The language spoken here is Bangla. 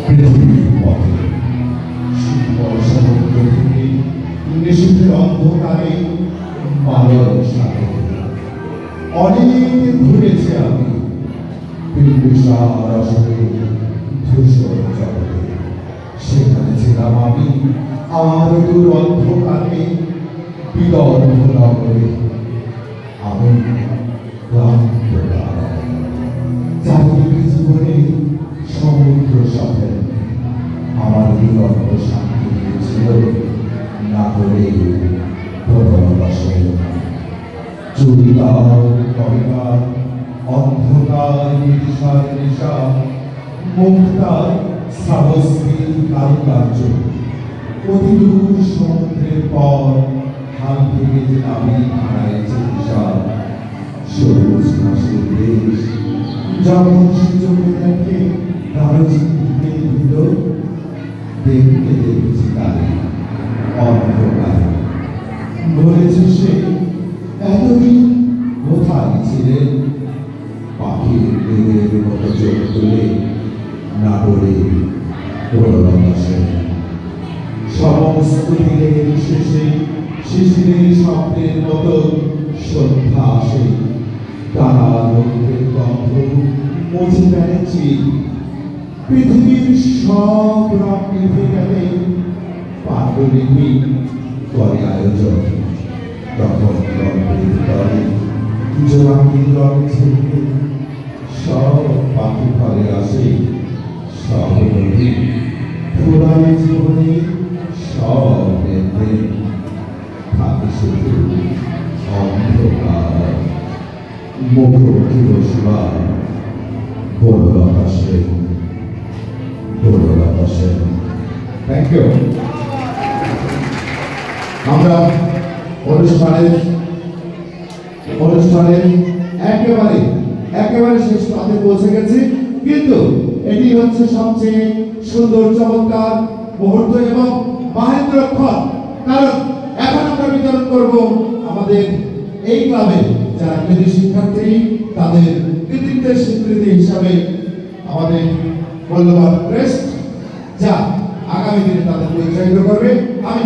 পৃথিবীর পথে শীতল সমুদ্র থেকে নিষিদ্ধের অন্ধকারে মালয় সাগরে অনেক ঘুরেছি আমি বিশাল আসরে ধূসর জগতে। সেখানে ছিলাম আমি আমার দূর অন্ধকারে বিদর্ভ নগরে। আমি ক্লান্ত চারিদিকে জীবনে সমুদ্র সফল আমার বিদর্ভ শান্তি দিয়েছিল নাগরে প্রবলবাসে। চুরিদার কবিতার অন্ধকার নিশার নিশা মুক্তার সাহসীর কারুকার্য অতি দূর সমুদ্রের পর হাল থেকে যে নামে হারাইছে বিশাল সবুজ ঘাসের দেশ। যখন সে চোখে দেখে রাজনীতির ভিতর দেখতে দেখেছি তারে অন্ধকার বলেছে সে এতদিন কোথায় ছিলেন। পাখির লেগের মতো চোখ তুলে নাগরে প্রলবাসে। সমস্ত দিনের শেষে শিশিরের শব্দের মতো সন্ধ্যা আসে। তারা রৌদ্রের গন্ধ মুছে বেড়েছি পৃথিবীর সব রং নিভে গেলে পাণ্ডুলিপি করে আয়োজন। তখন গল্পের তরে জোয়াকির রং ছেড়ে সব পাখি ঘরে আসে। সব নদী পুরানো জীবনে সব বেঁধে থাকে শুধু অন্ধকার মুখোমুখি বসবা বড় আকাশে বড় আকাশে। Thank you. আমরা অনুষ্ঠানের একেবারে শেষ পথে পৌঁছে গেছি, কিন্তু এটি হচ্ছে সবচেয়ে সুন্দর চমৎকার মুহূর্ত এবং মাহেন্দ্রক্ষণ। কারণ এখন আমরা বিতরণ করব আমাদের এই ক্লাবে যারা কৃতি শিক্ষার্থী তাদের কৃতিত্বের স্বীকৃতি হিসাবে আমাদের মূল্যবান ক্রেস্ট, যা আগামী দিনে তাদের উৎসাহিত করবে। আমি